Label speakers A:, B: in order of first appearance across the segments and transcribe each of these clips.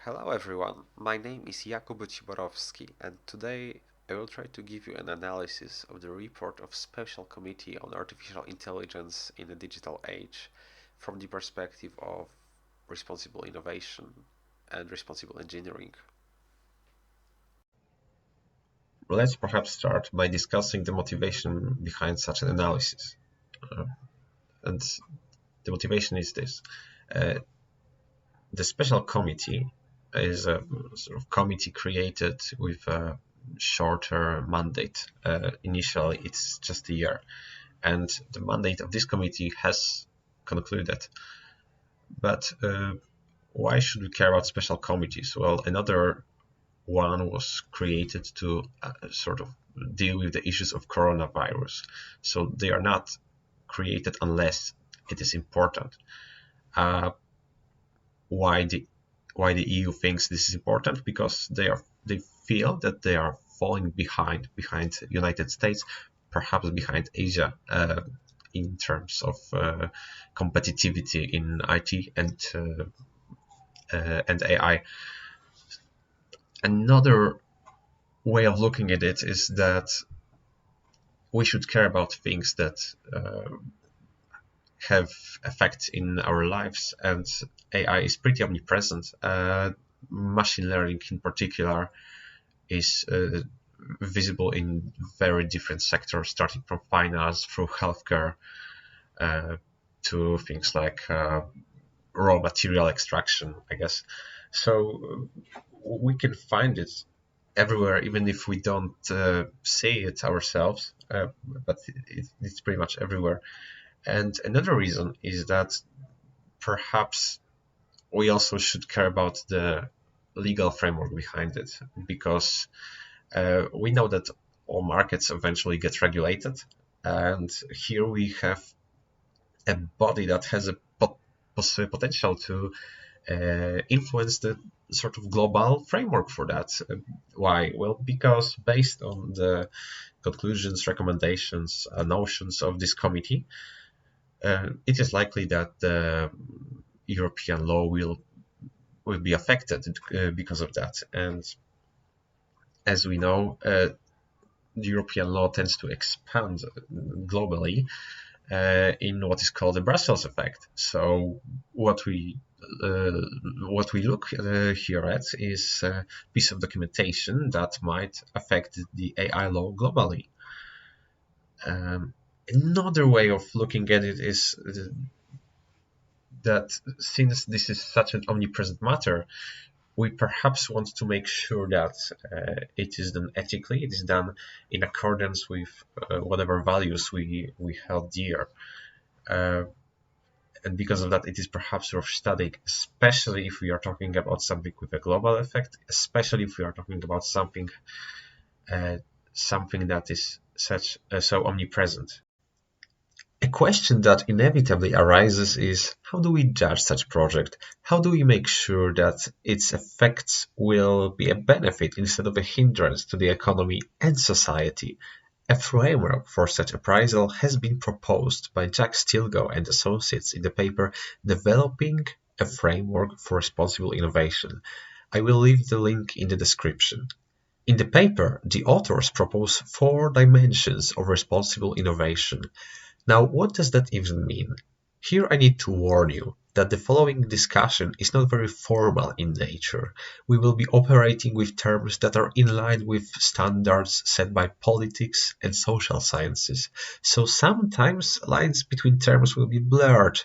A: Hello everyone, my name is Jakub Ciborowski and today I will try to give you an analysis of the report of Special Committee on Artificial Intelligence in the Digital Age from the perspective of responsible innovation and responsible engineering.
B: Let's perhaps start by discussing the motivation behind such an analysis. Uh, and the motivation is this. Uh, the special committee is a sort of committee created with a shorter mandate. Initially, it's just a year. And the mandate of this committee has concluded. But why should we care about special committees? Well, another one was created to sort of deal with the issues of coronavirus. So they are not created unless it is important. Uh, why the why the EU thinks this is important? Because they feel that they are falling behind United States, perhaps behind Asia, in terms of competitivity in IT and AI. Another way of looking at it is that we should care about things that have effect in our lives, and AI is pretty omnipresent. Machine learning in particular is visible in very different sectors, starting from finance through healthcare to things like raw material extraction, I guess. So we can find it everywhere, even if we don't see it ourselves, but it's pretty much everywhere. And another reason is that perhaps we also should care about the legal framework behind it, because we know that all markets eventually get regulated, and here we have a body that has a potential to influence the sort of global framework for that. Why? Well, because based on the conclusions, recommendations, notions of this committee, it is likely that the European law will be affected because of that. And as we know, the European law tends to expand globally in what is called the Brussels effect. So what we look here at is a piece of documentation that might affect the AI law globally. Another way of looking at it is that since this is such an omnipresent matter, we perhaps want to make sure that it is done ethically, it is done in accordance with whatever values we held dear. And because of that, it is perhaps worth studying, especially if we are talking about something with a global effect, especially if we are talking about something that is so omnipresent. A question that inevitably arises is, how do we judge such project? How do we make sure that its effects will be a benefit instead of a hindrance to the economy and society? A framework for such appraisal has been proposed by Jack Stilgoe and Associates in the paper Developing a Framework for Responsible Innovation. I will leave the link in the description. In the paper, the authors propose 4 dimensions of responsible innovation. Now, what does that even mean? Here I need to warn you that the following discussion is not very formal in nature. We will be operating with terms that are in line with standards set by politics and social sciences, so sometimes lines between terms will be blurred.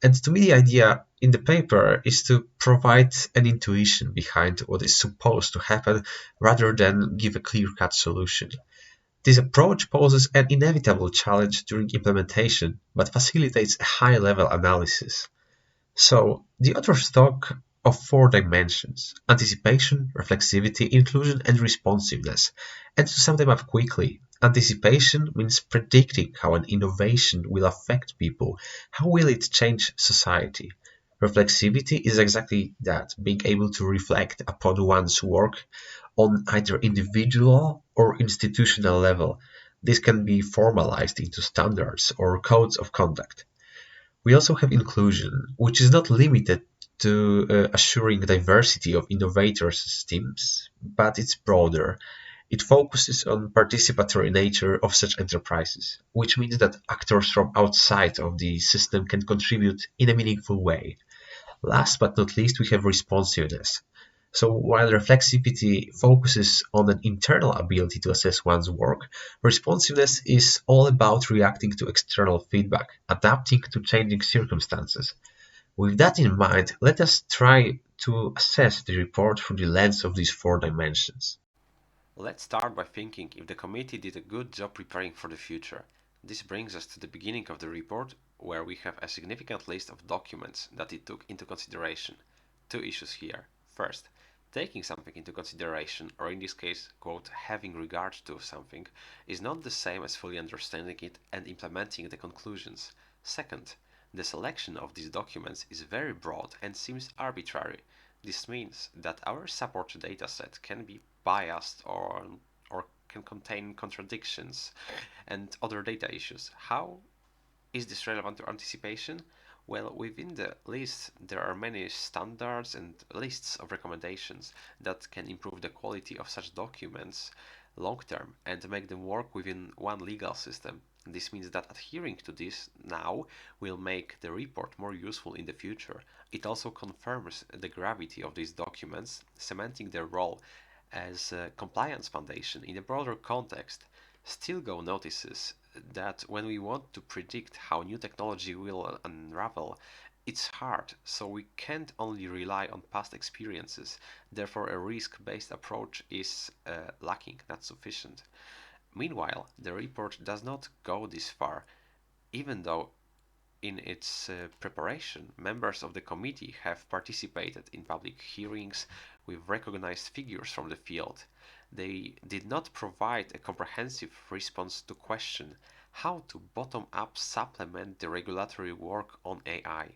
B: And to me, the idea in the paper is to provide an intuition behind what is supposed to happen rather than give a clear-cut solution. This approach poses an inevitable challenge during implementation, but facilitates a high-level analysis. So, the authors talk of 4 dimensions: anticipation, reflexivity, inclusion, and responsiveness. And to sum them up quickly, anticipation means predicting how an innovation will affect people. How will it change society? Reflexivity is exactly that, being able to reflect upon one's work on either individual or institutional level. This can be formalized into standards or codes of conduct. We also have inclusion, which is not limited to assuring diversity of innovators' teams, but it's broader. It focuses on participatory nature of such enterprises, which means that actors from outside of the system can contribute in a meaningful way. Last but not least, we have responsiveness. So while reflexivity focuses on an internal ability to assess one's work, responsiveness is all about reacting to external feedback, adapting to changing circumstances. With that in mind, let us try to assess the report through the lens of these four dimensions.
A: Let's start by thinking if the committee did a good job preparing for the future. This brings us to the beginning of the report, where we have a significant list of documents that it took into consideration. Two issues here. First, taking something into consideration, or in this case, quote, having regard to something, is not the same as fully understanding it and implementing the conclusions. Second, the selection of these documents is very broad and seems arbitrary. This means that our support dataset can be biased or can contain contradictions and other data issues. How is this relevant to anticipation? Well, within the list, there are many standards and lists of recommendations that can improve the quality of such documents long term and make them work within one legal system. This means that adhering to this now will make the report more useful in the future. It also confirms the gravity of these documents, cementing their role as a compliance foundation in a broader context. Stilgo notices that when we want to predict how new technology will unravel, it's hard, so we can't only rely on past experiences. Therefore, a risk based approach is lacking, not sufficient. Meanwhile, the report does not go this far, even though in its preparation, members of the committee have participated in public hearings with recognized figures from the field. They did not provide a comprehensive response to question how to bottom-up supplement the regulatory work on AI.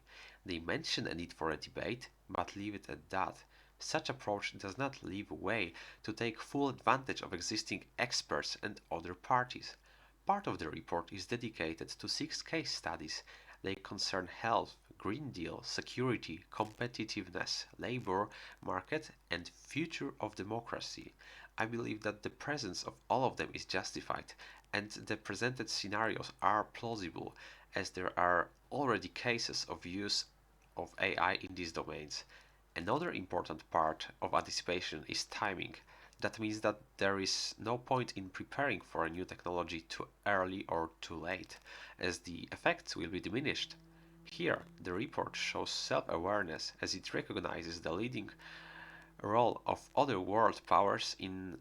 A: They mention a need for a debate, but leave it at that. Such approach does not leave way to take full advantage of existing experts and other parties. Part of the report is dedicated to 6 case studies. They concern health, Green Deal, security, competitiveness, labor market, and future of democracy. I believe that the presence of all of them is justified, and the presented scenarios are plausible, as there are already cases of use of AI in these domains. Another important part of anticipation is timing. That means that there is no point in preparing for a new technology too early or too late, as the effects will be diminished. Here, the report shows self-awareness as it recognizes the leading role of other world powers in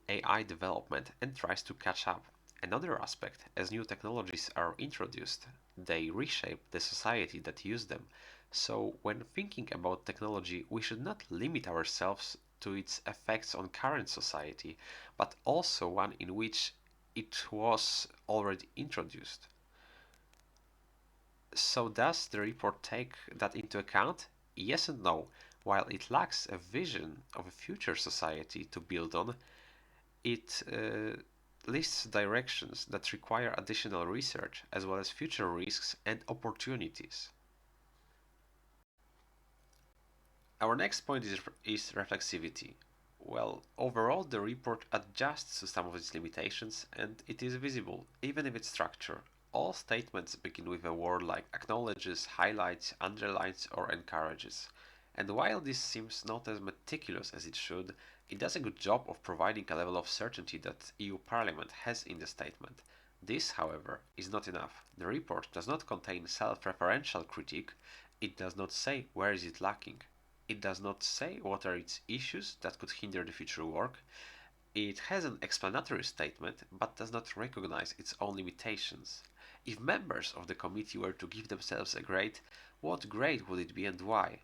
A: AI development and tries to catch up. Another aspect, as new technologies are introduced, they reshape the society that use them. So, when thinking about technology, we should not limit ourselves to its effects on current society, but also one in which it was already introduced. So does the report take that into account? Yes and no. While it lacks a vision of a future society to build on, it lists directions that require additional research as well as future risks and opportunities. Our next point is reflexivity. Well, overall, the report adjusts to some of its limitations, and it is visible, even if its structure. All statements begin with a word like acknowledges, highlights, underlines, or encourages. And while this seems not as meticulous as it should, it does a good job of providing a level of certainty that EU Parliament has in the statement. This, however, is not enough. The report does not contain self-referential critique. It does not say where is it lacking. It does not say what are its issues that could hinder the future work. It has an explanatory statement, but does not recognize its own limitations. If members of the committee were to give themselves a grade, what grade would it be and why?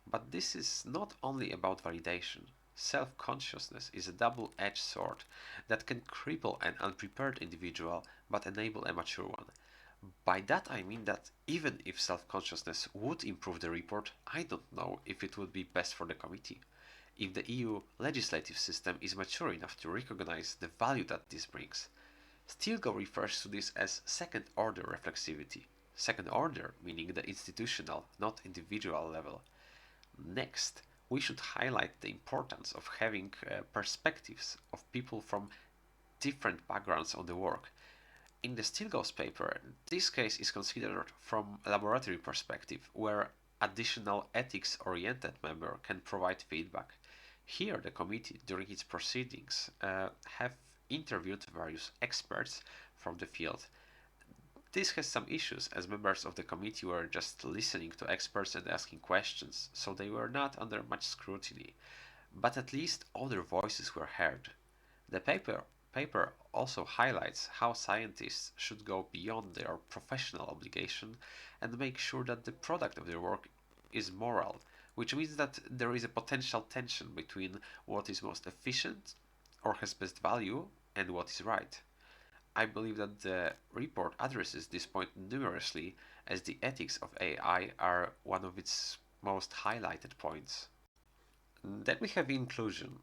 A: But this is not only about validation. Self-consciousness is a double-edged sword that can cripple an unprepared individual but enable a mature one. By that I mean that even if self-consciousness would improve the report, I don't know if it would be best for the committee. If the EU legislative system is mature enough to recognize the value that this brings. Stilgo refers to this as second-order reflexivity. Second order meaning the institutional, not individual level. Next, we should highlight the importance of having perspectives of people from different backgrounds on the work. In the Stilgo's paper, this case is considered from a laboratory perspective, where additional ethics-oriented member can provide feedback. Here, the committee, during its proceedings, have interviewed various experts from the field. This has some issues, as members of the committee were just listening to experts and asking questions, so they were not under much scrutiny. But at least other voices were heard. The paper also highlights how scientists should go beyond their professional obligation and make sure that the product of their work is moral, which means that there is a potential tension between what is most efficient or has best value and what is right. I believe that the report addresses this point numerously, as the ethics of AI are one of its most highlighted points. Then we have inclusion.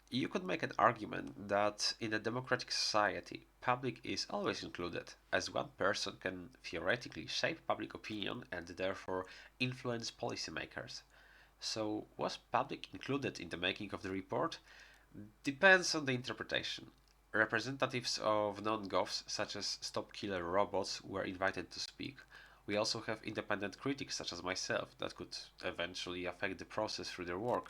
A: You could make an argument that in a democratic society, public is always included, as one person can theoretically shape public opinion and therefore influence policymakers. So, was public included in the making of the report? Depends on the interpretation. Representatives of non-govs, such as Stop Killer Robots, were invited to speak. We also have independent critics, such as myself, that could eventually affect the process through their work.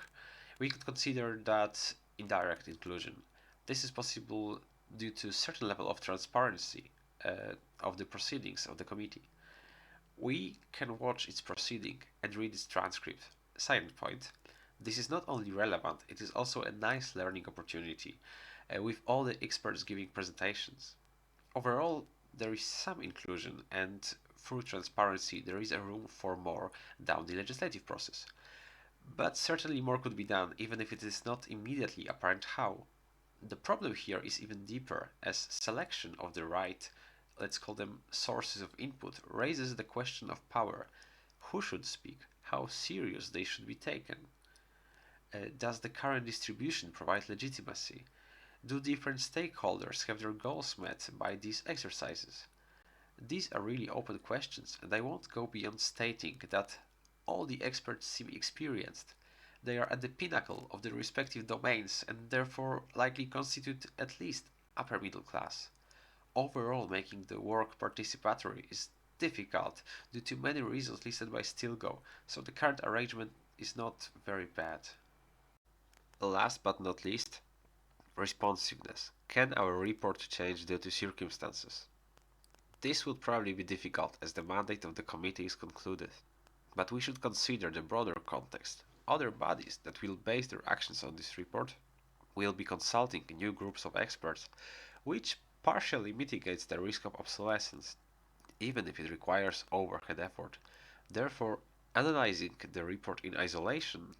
A: We could consider that indirect inclusion. This is possible due to a certain level of transparency of the proceedings of the committee. We can watch its proceeding and read its transcript. Side point. This is not only relevant, it is also a nice learning opportunity, with all the experts giving presentations. Overall, there is some inclusion, and through transparency, there is a room for more down the legislative process. But certainly more could be done, even if it is not immediately apparent how. The problem here is even deeper, as selection of the right, let's call them sources of input, raises the question of power. Who should speak? How serious they should be taken? Does the current distribution provide legitimacy? Do different stakeholders have their goals met by these exercises? These are really open questions, and I won't go beyond stating that all the experts seem experienced. They are at the pinnacle of their respective domains and therefore likely constitute at least upper middle class. Overall, making the work participatory is difficult due to many reasons listed by Stilgo, so the current arrangement is not very bad. Last but not least, responsiveness. Can our report change due to circumstances? This would probably be difficult as the mandate of the committee is concluded, but we should consider the broader context. Other bodies that will base their actions on this report will be consulting new groups of experts, which partially mitigates the risk of obsolescence, even if it requires overhead effort. Therefore, analyzing the report in isolation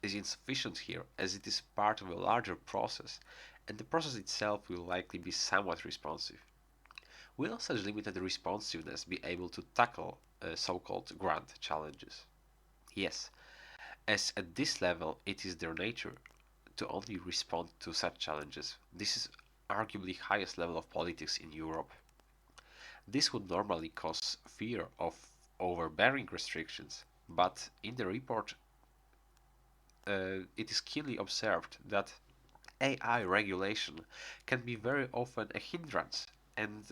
A: is insufficient here, as it is part of a larger process, and the process itself will likely be somewhat responsive. Will such limited responsiveness be able to tackle so-called grand challenges? Yes, as at this level it is their nature to only respond to such challenges. This is arguably highest level of politics in Europe. This would normally cause fear of overbearing restrictions, but in the report it is keenly observed that AI regulation can be very often a hindrance, and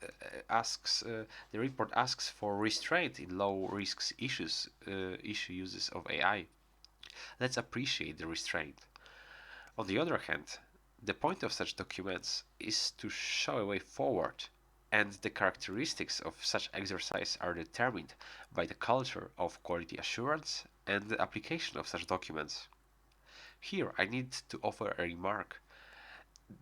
A: the report asks for restraint in low risk issue uses of AI. Let's appreciate the restraint. On the other hand, the point of such documents is to show a way forward, and the characteristics of such exercise are determined by the culture of quality assurance and the application of such documents. Here I need to offer a remark.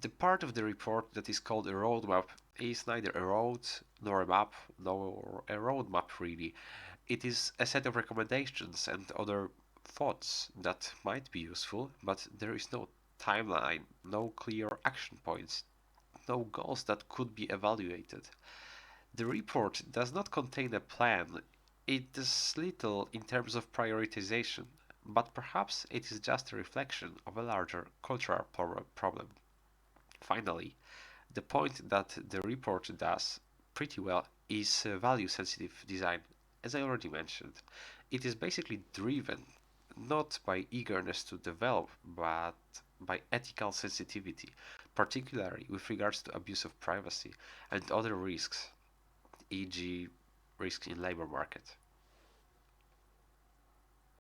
A: The part of the report that is called a roadmap is neither a road nor a map nor a roadmap really. It is a set of recommendations and other thoughts that might be useful, but there is no timeline, no clear action points, no goals that could be evaluated. The report does not contain a plan. It does little in terms of prioritization, but perhaps it is just a reflection of a larger cultural problem. Finally, the point that the report does pretty well is value sensitive design. As I already mentioned, it is basically driven not by eagerness to develop, but by ethical sensitivity, particularly with regards to abuse of privacy and other risks, e.g., risks in labor market.